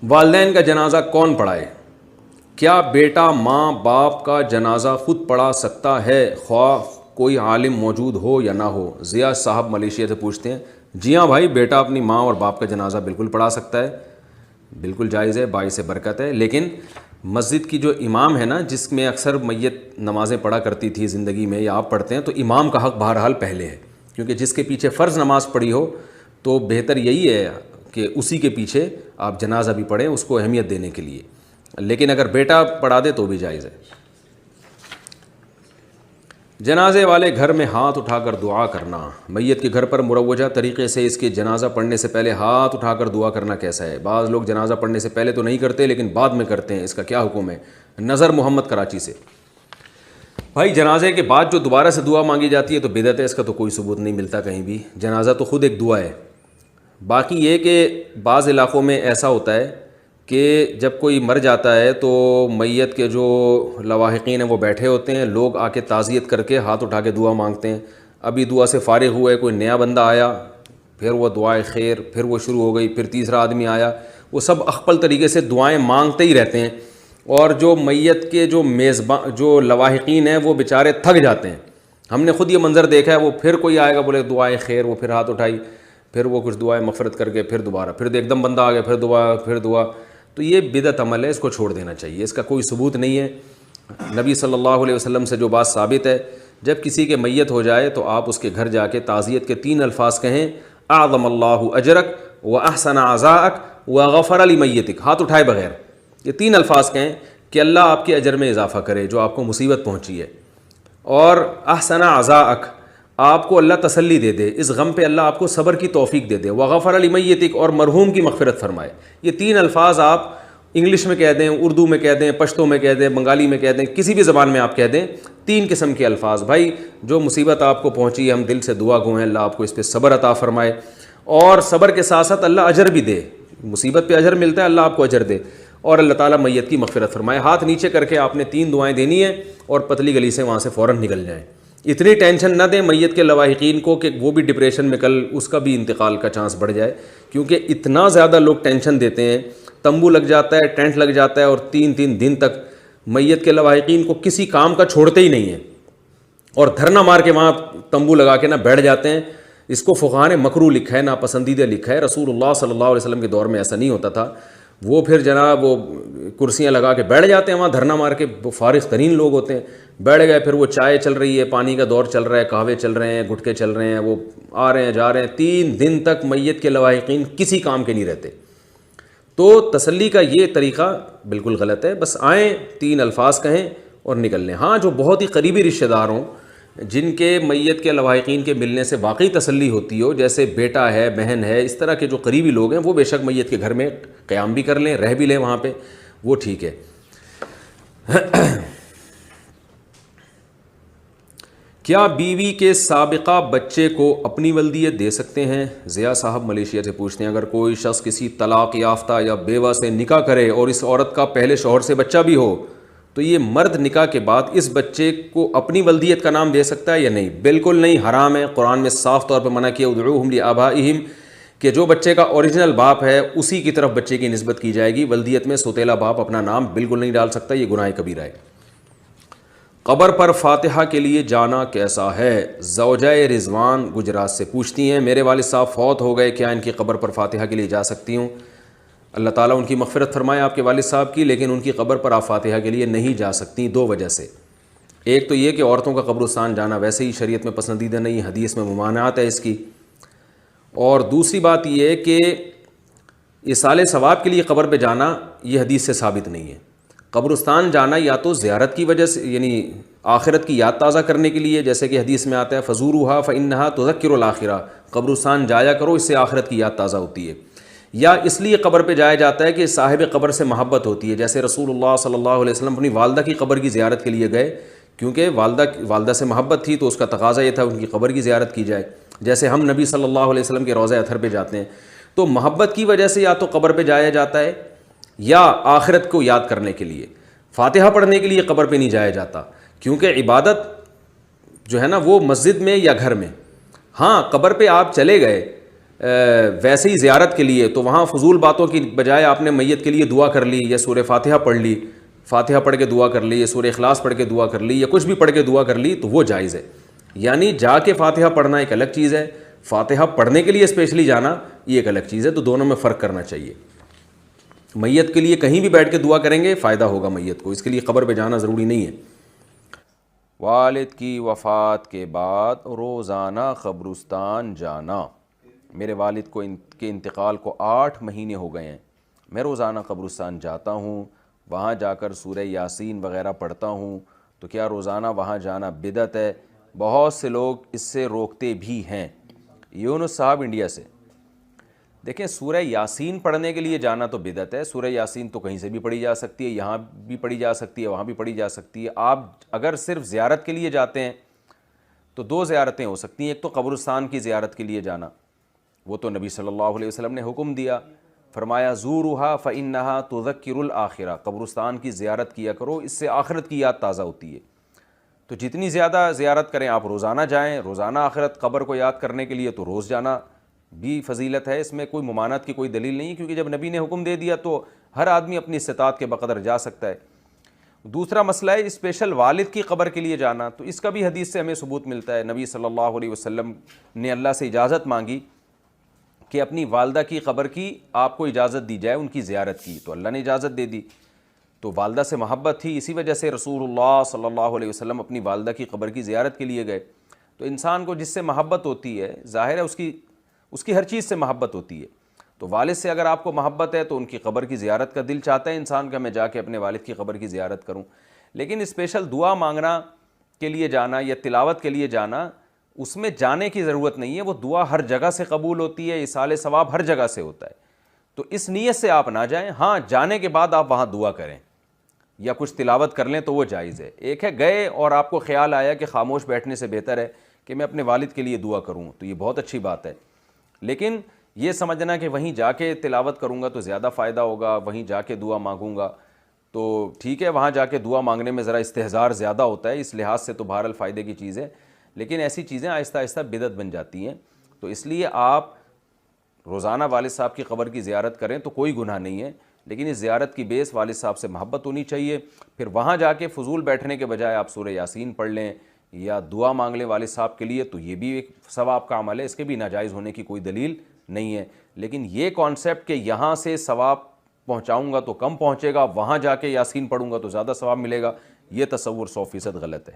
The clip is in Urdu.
والدین کا جنازہ کون پڑھائے؟ کیا بیٹا ماں باپ کا جنازہ خود پڑھا سکتا ہے خواہ کوئی عالم موجود ہو یا نہ ہو؟ ضیاء صاحب ملیشیا سے پوچھتے ہیں۔ جی ہاں بھائی، بیٹا اپنی ماں اور باپ کا جنازہ بالکل پڑھا سکتا ہے، بالکل جائز ہے، باعث برکت ہے۔ لیکن مسجد کی جو امام ہے نا، جس میں اکثر میت نمازیں پڑھا کرتی تھی زندگی میں، یا آپ پڑھتے ہیں، تو امام کا حق بہرحال پہلے ہے، کیونکہ جس کے پیچھے فرض نماز پڑھی ہو تو بہتر یہی ہے کہ اسی کے پیچھے آپ جنازہ بھی پڑھیں، اس کو اہمیت دینے کے لیے۔ لیکن اگر بیٹا پڑھا دے تو بھی جائز ہے۔ جنازے والے گھر میں ہاتھ اٹھا کر دعا کرنا، میت کے گھر پر مروجہ طریقے سے اس کے جنازہ پڑھنے سے پہلے ہاتھ اٹھا کر دعا کرنا کیسا ہے؟ بعض لوگ جنازہ پڑھنے سے پہلے تو نہیں کرتے لیکن بعد میں کرتے ہیں، اس کا کیا حکم ہے؟ نظر محمد کراچی سے۔ بھائی، جنازے کے بعد جو دوبارہ سے دعا مانگی جاتی ہے تو بدعت ہے، اس کا تو کوئی ثبوت نہیں ملتا کہیں بھی۔ جنازہ تو خود ایک دعا ہے۔ باقی یہ کہ بعض علاقوں میں ایسا ہوتا ہے کہ جب کوئی مر جاتا ہے تو میت کے جو لواحقین ہیں وہ بیٹھے ہوتے ہیں، لوگ آ کے تعزیت کر کے ہاتھ اٹھا کے دعا مانگتے ہیں۔ ابھی دعا سے فارغ ہوا ہے، کوئی نیا بندہ آیا، پھر وہ دعائے خیر، پھر وہ شروع ہو گئی، پھر تیسرا آدمی آیا، وہ سب اخپل طریقے سے دعائیں مانگتے ہی رہتے ہیں، اور جو میت کے جو میزبان جو لواحقین ہیں وہ بیچارے تھک جاتے ہیں۔ ہم نے خود یہ منظر دیکھا ہے، وہ پھر کوئی آئے گا بولے دعائے خیر، وہ پھر ہاتھ اٹھائی، پھر وہ کچھ دعائیں مغفرت کر کے پھر دوبارہ، پھر ایک دم بندہ آ گیا، پھر دعا۔ تو یہ بدعت عمل ہے، اس کو چھوڑ دینا چاہیے، اس کا کوئی ثبوت نہیں ہے۔ نبی صلی اللہ علیہ وسلم سے جو بات ثابت ہے، جب کسی کے میت ہو جائے تو آپ اس کے گھر جا کے تعزیت کے 3 الفاظ کہیں: اعظم اللہ اجرک واحسن عزاءک وغفر لمیتک، ہاتھ اٹھائے بغیر یہ 3 الفاظ کہیں کہ اللہ آپ کے اجر میں اضافہ کرے جو آپ کو مصیبت پہنچی ہے، اور احسن عزاءک، آپ کو اللہ تسلی دے دے، اس غم پہ اللہ آپ کو صبر کی توفیق دے دے، وغفر لمیتک، اور مرحوم کی مغفرت فرمائے۔ یہ 3 الفاظ آپ انگلش میں کہہ دیں، اردو میں کہہ دیں، پشتو میں کہہ دیں، بنگالی میں کہہ دیں، کسی بھی زبان میں آپ کہہ دیں، 3 قسم کے الفاظ۔ بھائی، جو مصیبت آپ کو پہنچی ہے، ہم دل سے دعا گو ہیں اللہ آپ کو اس پہ صبر عطا فرمائے، اور صبر کے ساتھ ساتھ اللہ اجر بھی دے، مصیبت پہ اجر ملتا ہے، اللہ آپ کو اجر دے، اور اللہ تعالیٰ میت کی مغفرت فرمائے۔ ہاتھ نیچے کر کے آپ نے 3 دعائیں دینی ہیں اور پتلی گلی سے وہاں سے فوراً نکل جائیں۔ اتنی ٹینشن نہ دیں میت کے لواحقین کو کہ وہ بھی ڈپریشن میں کل اس کا بھی انتقال کا چانس بڑھ جائے، کیونکہ اتنا زیادہ لوگ ٹینشن دیتے ہیں، تمبو لگ جاتا ہے، ٹینٹ لگ جاتا ہے، اور 3 دن تک میت کے لواحقین کو کسی کام کا چھوڑتے ہی نہیں ہیں، اور دھرنا مار کے وہاں تمبو لگا کے نہ بیٹھ جاتے ہیں۔ اس کو فقہاء نے مکروہ لکھا ہے، ناپسندیدہ لکھا ہے۔ رسول اللہ صلی اللہ علیہ وسلم کے دور میں ایسا نہیں ہوتا تھا۔ وہ پھر جناب وہ کرسیاں لگا کے بیٹھ جاتے ہیں وہاں دھرنا مار کے، وہ فارغ ترین لوگ ہوتے ہیں، بیٹھ گئے، پھر وہ چائے چل رہی ہے، پانی کا دور چل رہا ہے، قہوے چل رہے ہیں، گٹکے چل رہے ہیں، وہ آ رہے ہیں جا رہے ہیں، 3 دن تک میت کے لواحقین کسی کام کے نہیں رہتے۔ تو تسلی کا یہ طریقہ بالکل غلط ہے، بس آئیں، 3 الفاظ کہیں اور نکل لیں۔ ہاں، جو بہت ہی قریبی رشتہ دار ہوں، جن کے میت کے لواحقین کے ملنے سے واقعی تسلی ہوتی ہو، جیسے بیٹا ہے، بہن ہے، اس طرح کے جو قریبی لوگ ہیں، وہ بے شک میت کے گھر میں قیام بھی کر لیں، رہ بھی لیں وہاں پہ، وہ ٹھیک ہے۔ کیا بیوی کے سابقہ بچے کو اپنی ولدیت دے سکتے ہیں؟ ضیاء صاحب ملیشیا سے پوچھتے ہیں۔ اگر کوئی شخص کسی طلاق یافتہ یا بیوہ سے نکاح کرے اور اس عورت کا پہلے شوہر سے بچہ بھی ہو، تو یہ مرد نکاح کے بعد اس بچے کو اپنی ولدیت کا نام دے سکتا ہے یا نہیں؟ بالکل نہیں، حرام ہے۔ قرآن میں صاف طور پہ منع کیا، ادعوہم لآبائہم، کہ جو بچے کا اوریجنل باپ ہے اسی کی طرف بچے کی نسبت کی جائے گی۔ ولدیت میں سوتیلا باپ اپنا نام بالکل نہیں ڈال سکتا، یہ گناہ کبیرہ ہے۔ قبر پر فاتحہ کے لیے جانا کیسا ہے؟ زوجہ رضوان گجرات سے پوچھتی ہیں۔ میرے والد صاحب فوت ہو گئے، کیا ان کی قبر پر فاتحہ کے لیے جا سکتی ہوں؟ اللہ تعالیٰ ان کی مغفرت فرمائے آپ کے والد صاحب کی، لیکن ان کی قبر پر آپ فاتحہ کے لیے نہیں جا سکتی 2 وجہ سے۔ ایک تو یہ کہ عورتوں کا قبرستان جانا ویسے ہی شریعت میں پسندیدہ نہیں، حدیث میں ممانعت ہے اس کی، اور دوسری بات یہ ہے کہ ایصال ثواب کے لیے قبر پہ جانا یہ حدیث سے ثابت نہیں ہے۔ قبرستان جانا یا تو زیارت کی وجہ سے، یعنی آخرت کی یاد تازہ کرنے کے لیے، جیسے کہ حدیث میں آتا ہے فزوروہا فانہا تذکر الآخرہ، قبرستان جایا کرو، اس سے آخرت کی یاد تازہ ہوتی ہے، یا اس لیے قبر پہ جایا جاتا ہے کہ صاحب قبر سے محبت ہوتی ہے، جیسے رسول اللہ صلی اللہ علیہ وسلم اپنی والدہ کی قبر کی زیارت کے لیے گئے، کیونکہ والدہ سے محبت تھی تو اس کا تقاضا یہ تھا ان کی قبر کی زیارت کی جائے، جیسے ہم نبی صلی اللہ علیہ وسلم کے روضہ اطہر پہ جاتے ہیں۔ تو محبت کی وجہ سے یا تو قبر پہ جایا جاتا ہے یا آخرت کو یاد کرنے کے لیے۔ فاتحہ پڑھنے کے لیے قبر پہ نہیں جایا جاتا، کیونکہ عبادت جو ہے نا وہ مسجد میں یا گھر میں۔ ہاں، قبر پہ آپ چلے گئے ویسے ہی زیارت کے لیے تو وہاں فضول باتوں کی بجائے آپ نے میت کے لیے دعا کر لی یا سورہ فاتحہ پڑھ لی، فاتحہ پڑھ کے دعا کر لی یا سورہ اخلاص پڑھ کے دعا کر لی یا کچھ بھی پڑھ کے دعا کر لی تو وہ جائز ہے. یعنی جا کے فاتحہ پڑھنا ایک الگ چیز ہے، فاتحہ پڑھنے کے لیے اسپیشلی جانا یہ ایک الگ چیز ہے. تو دونوں میں فرق کرنا چاہیے. میت کے لیے کہیں بھی بیٹھ کے دعا کریں گے فائدہ ہوگا میت کو، اس کے لیے قبر پہ جانا ضروری نہیں ہے. والد کی وفات کے بعد روزانہ قبرستان جانا. میرے والد کو کے انتقال کو 8 مہینے ہو گئے ہیں. میں روزانہ قبرستان جاتا ہوں، وہاں جا کر سورہ یاسین وغیرہ پڑھتا ہوں. تو کیا روزانہ وہاں جانا بدعت ہے؟ بہت سے لوگ اس سے روکتے بھی ہیں. یونس صاحب انڈیا سے. دیکھیں سورہ یاسین پڑھنے کے لیے جانا تو بدعت ہے. سورہ یاسین تو کہیں سے بھی پڑھی جا سکتی ہے، یہاں بھی پڑھی جا سکتی ہے، وہاں بھی پڑھی جا سکتی ہے. آپ اگر صرف زیارت کے لیے جاتے ہیں تو 2 زیارتیں ہو سکتی ہیں. ایک تو قبرستان کی زیارت کے لیے جانا، وہ تو نبی صلی اللہ علیہ وسلم نے حکم دیا، فرمایا زورها فإنها تذکر الآخرہ، قبرستان کی زیارت کیا کرو، اس سے آخرت کی یاد تازہ ہوتی ہے. تو جتنی زیادہ زیارت کریں آپ، روزانہ جائیں، روزانہ آخرت قبر کو یاد کرنے کے لیے تو روز جانا بھی فضیلت ہے. اس میں کوئی ممانعت کی کوئی دلیل نہیں، کیونکہ جب نبی نے حکم دے دیا تو ہر آدمی اپنی استطاعت کے بقدر جا سکتا ہے. دوسرا مسئلہ ہے اسپیشل والد کی قبر کے لیے جانا. تو اس کا بھی حدیث سے ہمیں ثبوت ملتا ہے. نبی صلی اللہ علیہ وسلم نے اللہ سے اجازت مانگی کہ اپنی والدہ کی قبر کی آپ کو اجازت دی جائے ان کی زیارت کی، تو اللہ نے اجازت دے دی. تو والدہ سے محبت تھی، اسی وجہ سے رسول اللہ صلی اللہ علیہ وسلم اپنی والدہ کی قبر کی زیارت کے لیے گئے. تو انسان کو جس سے محبت ہوتی ہے ظاہر ہے اس کی ہر چیز سے محبت ہوتی ہے. تو والد سے اگر آپ کو محبت ہے تو ان کی قبر کی زیارت کا دل چاہتا ہے انسان کا، میں جا کے اپنے والد کی قبر کی زیارت کروں. لیکن اسپیشل دعا مانگنا کے لیے جانا یا تلاوت کے لیے جانا، اس میں جانے کی ضرورت نہیں ہے. وہ دعا ہر جگہ سے قبول ہوتی ہے، ایصال ثواب ہر جگہ سے ہوتا ہے. تو اس نیت سے آپ نہ جائیں. ہاں جانے کے بعد آپ وہاں دعا کریں یا کچھ تلاوت کر لیں تو وہ جائز ہے. ایک ہے گئے اور آپ کو خیال آیا کہ خاموش بیٹھنے سے بہتر ہے کہ میں اپنے والد کے لیے دعا کروں، تو یہ بہت اچھی بات ہے. لیکن یہ سمجھنا کہ وہیں جا کے تلاوت کروں گا تو زیادہ فائدہ ہوگا، وہیں جا کے دعا مانگوں گا تو ٹھیک ہے، وہاں جا کے دعا مانگنے میں ذرا استحضار زیادہ ہوتا ہے، اس لحاظ سے تو بہرحال فائدے کی چیز ہے. لیکن ایسی چیزیں آہستہ آہستہ بدعت بن جاتی ہیں. تو اس لیے آپ روزانہ والد صاحب کی قبر کی زیارت کریں تو کوئی گناہ نہیں ہے، لیکن اس زیارت کی بیس والد صاحب سے محبت ہونی چاہیے. پھر وہاں جا کے فضول بیٹھنے کے بجائے آپ سورہ یاسین پڑھ لیں یا دعا مانگ لیں والد صاحب کے لیے، تو یہ بھی ایک ثواب کا عمل ہے، اس کے بھی ناجائز ہونے کی کوئی دلیل نہیں ہے. لیکن یہ کانسیپٹ کہ یہاں سے ثواب پہنچاؤں گا تو کم پہنچے گا، وہاں جا کے یاسین پڑھوں گا تو زیادہ ثواب ملے گا، یہ تصور 100% غلط ہے.